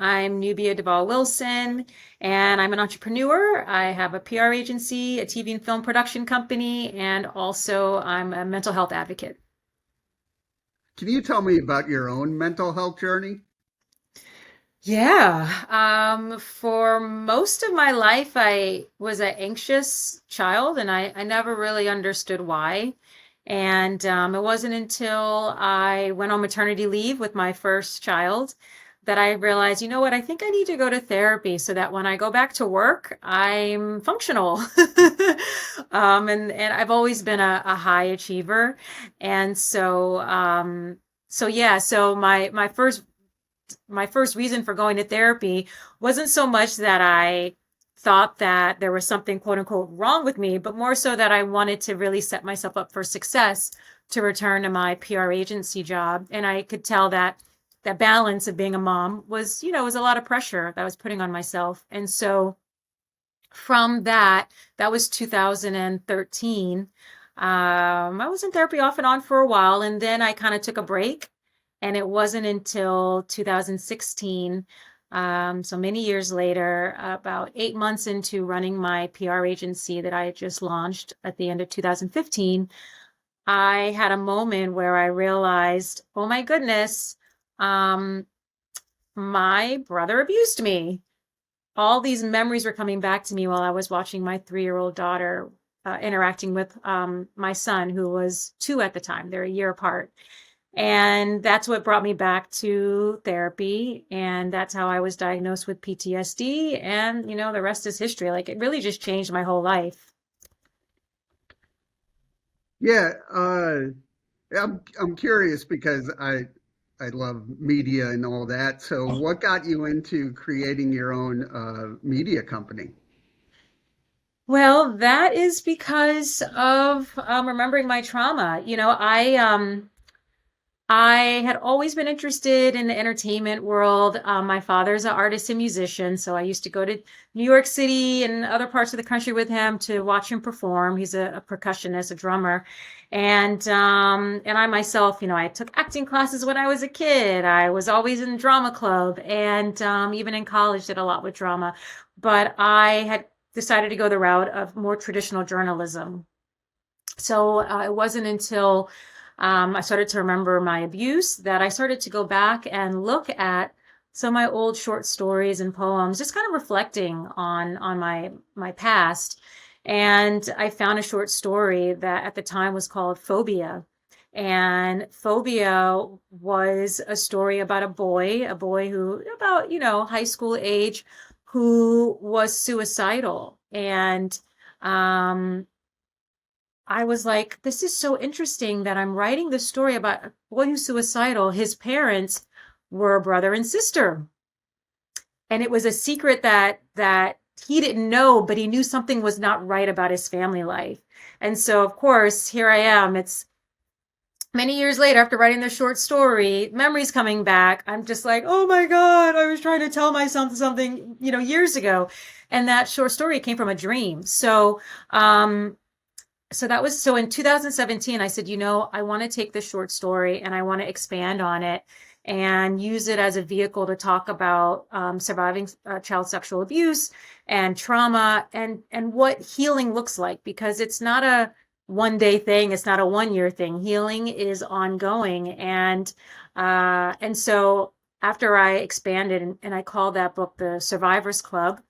I'm Nubia DuVall Wilson, and I'm an entrepreneur. I have a PR agency, a TV and film production company, and also I'm a mental health advocate. Can you tell me about your own mental health journey? Yeah, for most of my life, I was an anxious child, and I never really understood why. And it wasn't until I went on maternity leave with my first child that I realized, you know what, I think I need to go to therapy so that when I go back to work, I'm functional. And I've always been a high achiever, and so yeah, so my first reason for going to therapy wasn't so much that I thought that there was something quote unquote wrong with me, but more so that I wanted to really set myself up for success to return to my PR agency job. And I could tell that that balance of being a mom was a lot of pressure that I was putting on myself. And so from that was 2013. I was in therapy off and on for a while, and then I kind of took a break. And it wasn't until 2016, so many years later, about 8 months into running my PR agency that I had just launched at the end of 2015, I had a moment where I realized, oh my goodness, um, my brother abused me. All these memories were coming back to me while I was watching my 3-year-old daughter interacting with my son, who was 2 at the time. They're a year apart. And that's what brought me back to therapy. And that's how I was diagnosed with PTSD. And, the rest is history. Like, it really just changed my whole life. Yeah, I'm curious because I love media and all that. So, what got you into creating your own media company? Well, that is because of remembering my trauma. I had always been interested in the entertainment world. My father's an artist and musician, so I used to go to New York City and other parts of the country with him to watch him perform. He's a percussionist, a drummer, and I myself, I took acting classes when I was a kid. I was always in drama club, and even in college, did a lot with drama. But I had decided to go the route of more traditional journalism. So it wasn't until I started to remember my abuse that I started to go back and look at some of my old short stories and poems, just kind of reflecting on my past. And I found a short story that at the time was called Phobia. And Phobia was a story about a boy who about, high school age, who was suicidal. And um, I was like, this is so interesting that I'm writing this story about a boy who's suicidal. His parents were a brother and sister. And it was a secret that he didn't know, but he knew something was not right about his family life. And so, of course, here I am. It's many years later after writing this short story, memories coming back. I'm just like, oh my God, I was trying to tell myself something, years ago. And that short story came from a dream. So that was so in 2017, I said, I want to take this short story and I want to expand on it and use it as a vehicle to talk about surviving child sexual abuse and trauma and what healing looks like, because it's not a 1 day thing. It's not a 1 year thing. Healing is ongoing. And so after I expanded and I called that book The Survivors Club,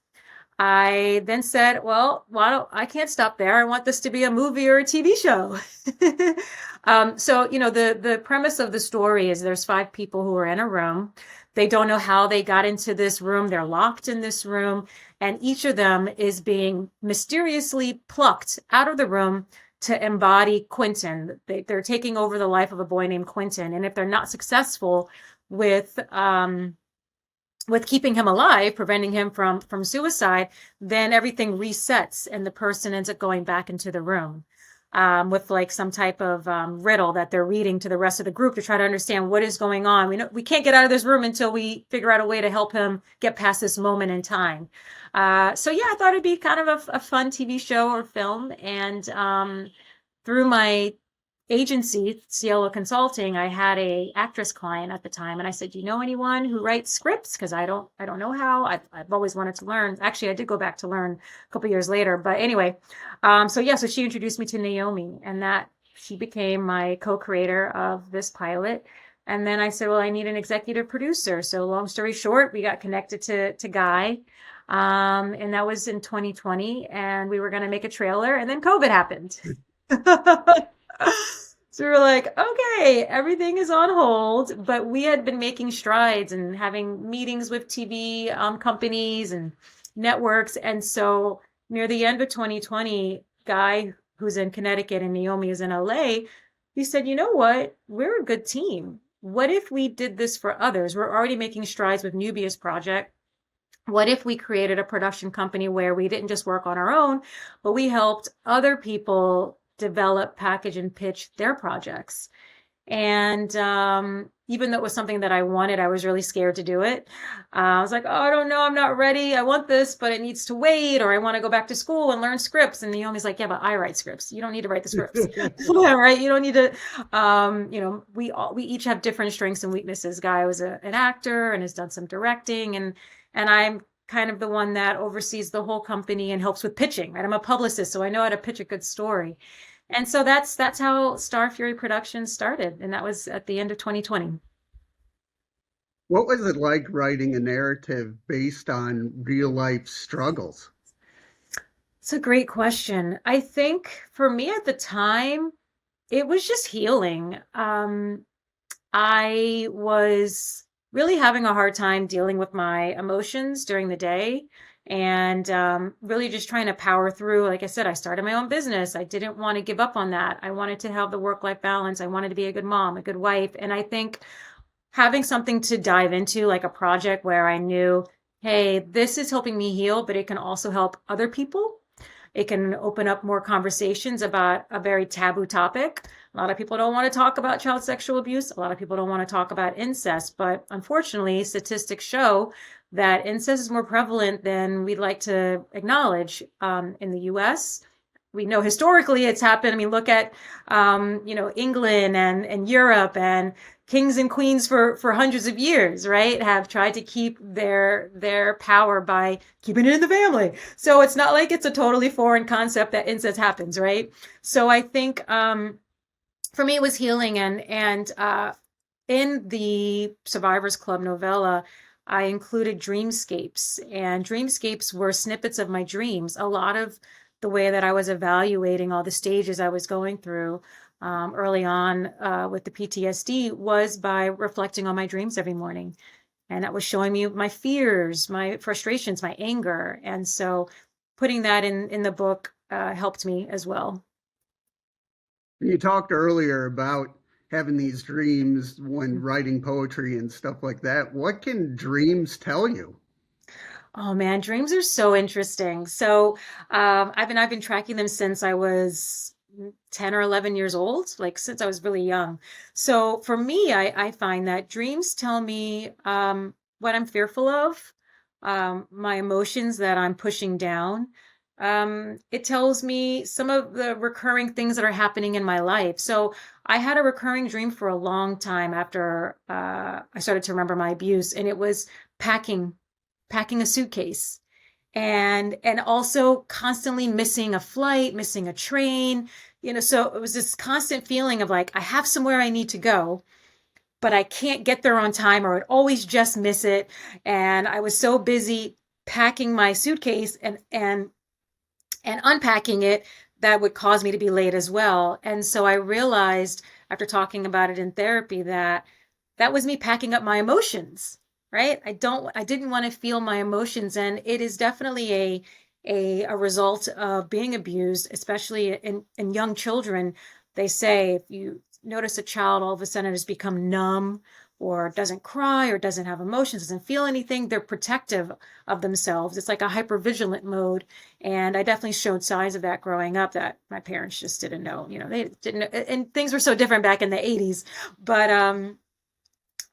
I then said, well, why don't I can't stop there. I want this to be a movie or a TV show. So, the premise of the story is there's 5 people who are in a room. They don't know how they got into this room. They're locked in this room, and each of them is being mysteriously plucked out of the room to embody Quentin. They're taking over the life of a boy named Quentin. And if they're not successful with keeping him alive, preventing him from suicide, then everything resets and the person ends up going back into the room with like some type of riddle that they're reading to the rest of the group to try to understand what is going on. We can't get out of this room until we figure out a way to help him get past this moment in time. So yeah, I thought it'd be kind of a fun TV show or film. And through my agency, Cielo Consulting, I had a actress client at the time, and I said, "Do you know anyone who writes scripts? Because I don't know how. I've always wanted to learn. Actually, I did go back to learn a couple years later, but anyway, so yeah, so she introduced me to Naomi, and that she became my co-creator of this pilot. And then I said, well, I need an executive producer. So long story short, we got connected to Guy. And that was in 2020, and we were going to make a trailer, and then COVID happened. So we were like, okay, everything is on hold, but we had been making strides and having meetings with TV companies and networks. And so near the end of 2020, Guy, who's in Connecticut and Naomi is in LA, he said, you know what? We're a good team. What if we did this for others? We're already making strides with Nubia's project. What if we created a production company where we didn't just work on our own, but we helped other people develop, package, and pitch their projects? And even though it was something that I wanted, I was really scared to do it. I was like, oh, I don't know, I'm not ready. I want this, but it needs to wait, or I want to go back to school and learn scripts. And Naomi's like, yeah, but I write scripts. You don't need to write the scripts. Yeah, right? You don't need to, we each have different strengths and weaknesses. Guy was an actor and has done some directing, and I'm kind of the one that oversees the whole company and helps with pitching, right? I'm a publicist, so I know how to pitch a good story. And so that's how StarFury Productions started, and that was at the end of 2020. What was it like writing a narrative based on real life struggles? It's a great question. I think for me at the time, it was just healing. I was really having a hard time dealing with my emotions during the day, and really just trying to power through. Like I said, I started my own business. I didn't want to give up on that. I wanted to have the work-life balance. I wanted to be a good mom, a good wife. And I think having something to dive into, like a project where I knew, hey, this is helping me heal, but it can also help other people. It can open up more conversations about a very taboo topic. A lot of people don't want to talk about child sexual abuse. A lot of people don't want to talk about incest. But unfortunately, statistics show that incest is more prevalent than we'd like to acknowledge in the US. We know historically it's happened. I mean, look at, England and Europe, and kings and queens for hundreds of years, right, have tried to keep their power by keeping it in the family. So it's not like it's a totally foreign concept that incest happens, right? So I think for me it was healing, and in the Survivors Club novella, I included dreamscapes, and dreamscapes were snippets of my dreams. A lot of the way that I was evaluating all the stages I was going through early on with the PTSD was by reflecting on my dreams every morning. And that was showing me my fears, my frustrations, my anger. And so putting that in the book helped me as well. You talked earlier about having these dreams when writing poetry and stuff like that. What can dreams tell you? Oh man, dreams are so interesting. So I've been tracking them since I was 10 or 11 years old, like since I was really young. So for me, I find that dreams tell me what I'm fearful of, my emotions that I'm pushing down. It tells me some of the recurring things that are happening in my life. So I had a recurring dream for a long time after I started to remember my abuse, and it was packing packing a suitcase, and also constantly missing a flight, missing a train. So it was this constant feeling of like, I have somewhere I need to go, but I can't get there on time, or I'd always just miss it. And I was so busy packing my suitcase and unpacking it that would cause me to be late as well. And so I realized after talking about it in therapy that that was me packing up my emotions, right? I didn't want to feel my emotions. And it is definitely a result of being abused, especially in young children. They say if you notice a child all of a sudden has become numb, or doesn't cry, or doesn't have emotions, doesn't feel anything, they're protective of themselves. It's like a hypervigilant mode. And I definitely showed signs of that growing up that my parents just didn't know. They didn't know, and things were so different back in the 80s.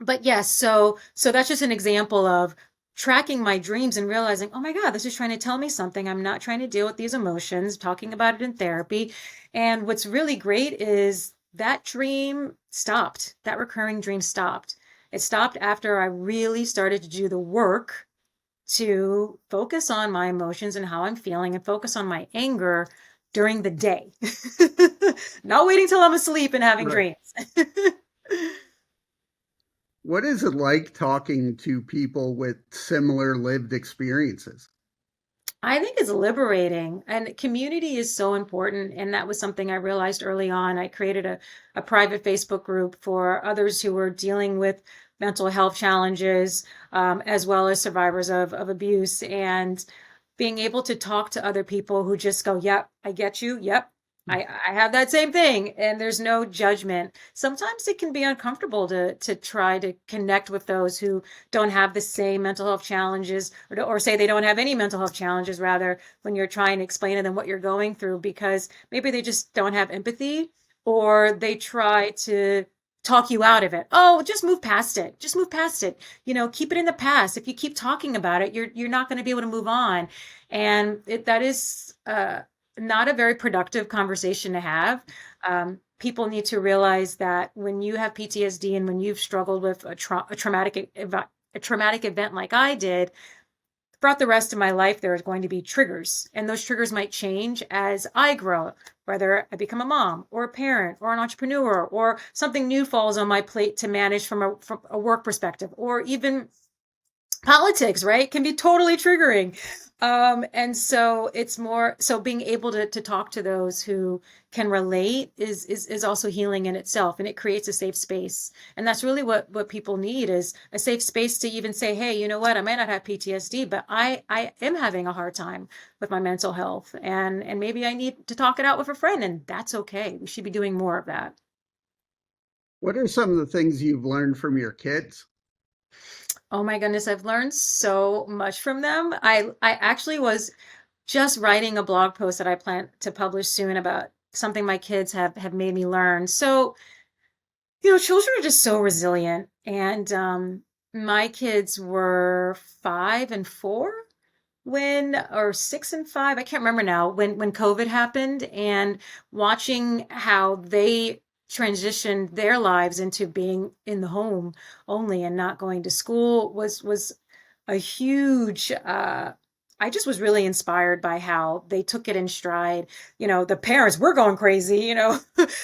But yes, so that's just an example of tracking my dreams and realizing, oh my God, this is trying to tell me something. I'm not trying to deal with these emotions, talking about it in therapy. And what's really great is that dream stopped. That recurring dream stopped. It stopped after I really started to do the work to focus on my emotions and how I'm feeling and focus on my anger during the day. Not waiting till I'm asleep and having Right. dreams. What is it like talking to people with similar lived experiences? I think it's liberating, and community is so important. And that was something I realized early on. I created a private Facebook group for others who were dealing with mental health challenges, as well as survivors of abuse. And being able to talk to other people who just go, yep, I get you. Yep. I have that same thing, and there's no judgment. Sometimes it can be uncomfortable to try to connect with those who don't have the same mental health challenges, or say they don't have any mental health challenges, rather, when you're trying to explain to them what you're going through, because maybe they just don't have empathy, or they try to talk you out of it. Oh, just move past it. Just move past it. Keep it in the past. If you keep talking about it, you're not going to be able to move on. And that is not a very productive conversation to have. People need to realize that when you have PTSD and when you've struggled with a traumatic event like I did, throughout the rest of my life, there is going to be triggers, and those triggers might change as I grow, whether I become a mom or a parent or an entrepreneur, or something new falls on my plate to manage from a work perspective, or even politics, right? Can be totally triggering. And so it's more so being able to talk to those who can relate is also healing in itself, and it creates a safe space. And that's really what people need, is a safe space to even say, hey, you know what, I might not have PTSD, but I am having a hard time with my mental health, and maybe I need to talk it out with a friend, and that's okay. We should be doing more of that. What are some of the things you've learned from your kids? Oh my goodness, I've learned so much from them. I actually was just writing a blog post that I plan to publish soon about something my kids have made me learn. So, children are just so resilient. And my kids were 5 and 4 or 6 and 5, I can't remember now, when COVID happened, and watching how they transitioned their lives into being in the home only and not going to school was a huge I just was really inspired by how they took it in stride. The parents were going crazy,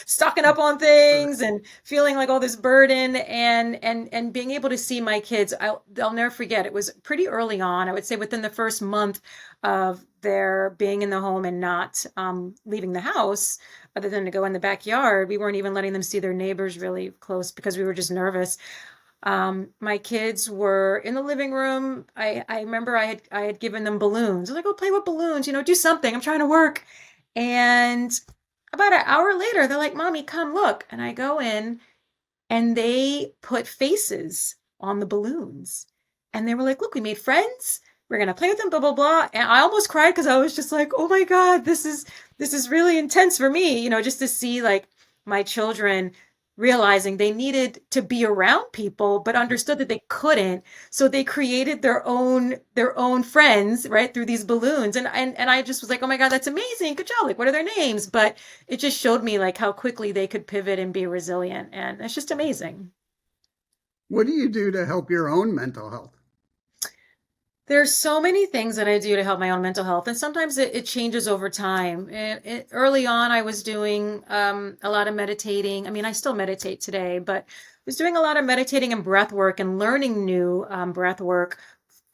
stocking up on Or things and feeling like all this burden, and being able to see my kids. I'll never forget. It was pretty early on. I would say within the first month of their being in the home and not leaving the house, other than to go in the backyard. We weren't even letting them see their neighbors really close because we were just nervous. My kids were in the living room. I remember I had given them balloons. I was like, "Oh, play with balloons, do something. I'm trying to work." And about an hour later, they're like, "Mommy, come look." And I go in, and they put faces on the balloons. And they were like, "Look, we made friends. We're gonna play with them, blah blah blah." And I almost cried because I was just like, "Oh my God, this is really intense for me," just to see like my children realizing they needed to be around people but understood that they couldn't, so they created their own friends, right, through these balloons. And I just was like, "Oh my God, that's amazing, good job, like what are their names?" But it just showed me like how quickly they could pivot and be resilient, and it's just amazing. what do you do to help your own mental health? There's so many things that I do to help my own mental health, and sometimes it changes over time. Early on, I was doing a lot of meditating. I mean, I still meditate today, but I was doing a lot of meditating and breath work and learning new breath work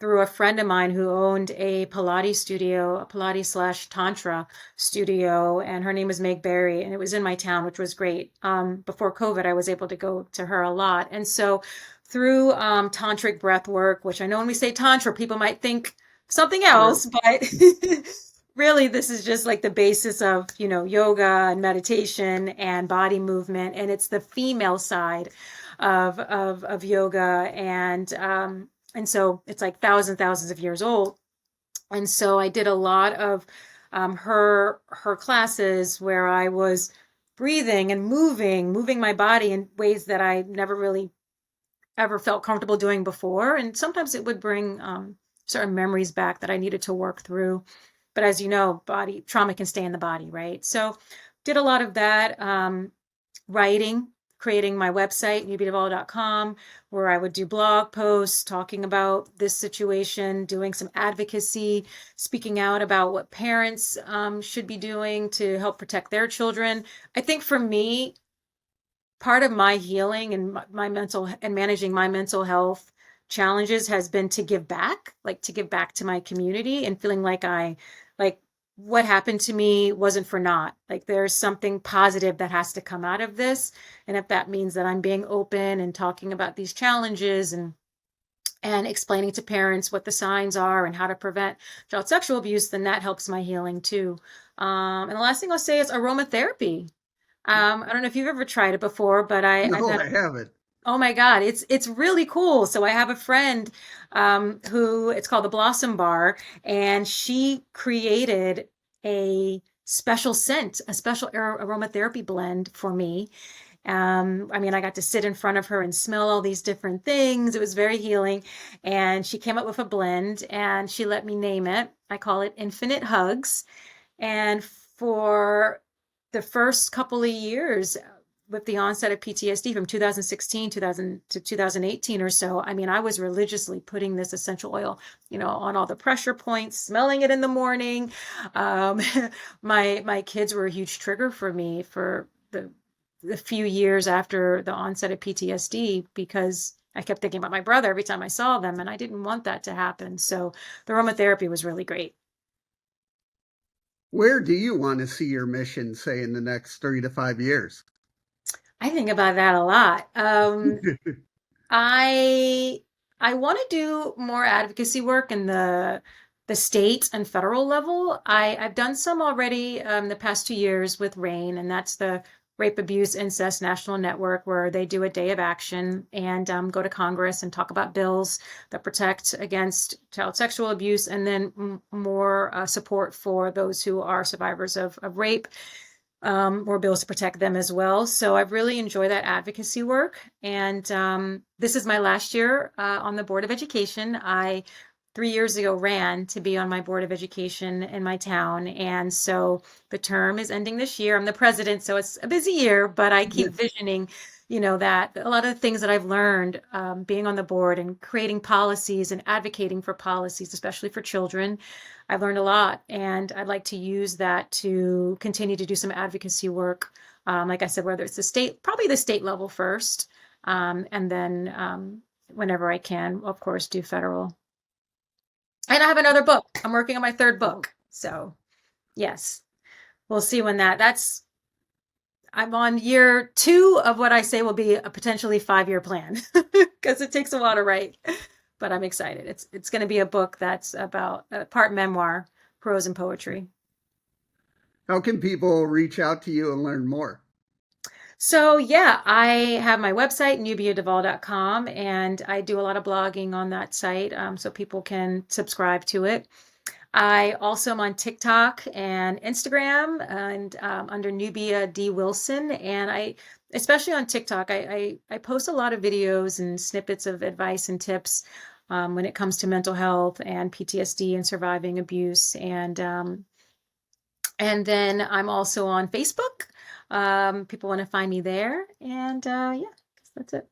through a friend of mine who owned a Pilates studio, a Pilates slash Tantra studio, and her name was Meg Berry, and it was in my town, which was great. Before COVID, I was able to go to her a lot. And so through tantric breath work, which I know when we say tantra, people might think something Right. else, but really this is just like the basis of, yoga and meditation and body movement. And it's the female side of yoga. And so it's like thousands of years old. And so I did a lot of her classes where I was breathing and moving my body in ways that I never really ever felt comfortable doing before. And sometimes it would bring certain memories back that I needed to work through. But as you know, body trauma can stay in the body, right? So did a lot of that. writing, creating my website, nubiaduvall.com, where I would do blog posts talking about this situation, doing some advocacy, speaking out about what parents should be doing to help protect their children. I think for me, part of my healing and my mental and managing my mental health challenges has been to give back, like to give back to my community and feeling like like what happened to me wasn't for naught. Like there's something positive that has to come out of this. And if that means that I'm being open and talking about these challenges and explaining to parents what the signs are and how to prevent child sexual abuse, then that helps my healing too. And the last thing I'll say is aromatherapy. I don't know if you've ever tried it before, but I've No, had I haven't. oh my God, it's really cool. So I have a friend who it's called the Blossom Bar, and she created a special scent, a special aromatherapy blend for me. I mean, I got to sit in front of her and smell all these different things. It was very healing. And she came up with a blend and she let me name it. I call it Infinite Hugs. And for the first couple of years with the onset of PTSD from 2016, 2000 to 2018 or so, I mean, I was religiously putting this essential oil, on all the pressure points, smelling it in the morning. Um, my kids were a huge trigger for me for the few years after the onset of PTSD because I kept thinking about my brother every time I saw them, and I didn't want that to happen. So the aromatherapy was really great. Where do you want to see your mission, say, in the next 3 to 5 years? I think about that a lot. I I want to do more advocacy work in the state and federal level. I've done some already the past 2 years with RAINN, and that's the Rape, Abuse, Incest National Network, where they do a day of action and go to Congress and talk about bills that protect against child sexual abuse, and then more support for those who are survivors of rape, or bills to protect them as well. So I really enjoy that advocacy work. And this is my last year on the Board of Education. I 3 years ago ran to be on my Board of Education in my town. And so the term is ending this year. I'm the president, so it's a busy year, but I keep visioning, that a lot of the things that I've learned being on the board and creating policies and advocating for policies, especially for children, I've learned a lot. And I'd like to use that to continue to do some advocacy work. Like I said, whether it's the state, probably the state level first, and then whenever I can, of course, do federal. And I have another book. I'm working on my third Oh, book. So, yes, we'll see when I'm on year 2 of what I say will be a potentially 5-year plan because it takes a while to write. But I'm excited. It's going to be a book that's about part memoir, prose, and poetry. how can people reach out to you and learn more? So yeah, I have my website, nubiaduvall.com, and I do a lot of blogging on that site, so people can subscribe to it. I also am on TikTok and Instagram and under Nubia D. Wilson. And especially on TikTok, I post a lot of videos and snippets of advice and tips when it comes to mental health and PTSD and surviving abuse. And then I'm also on Facebook. People want to find me there. And yeah, that's it.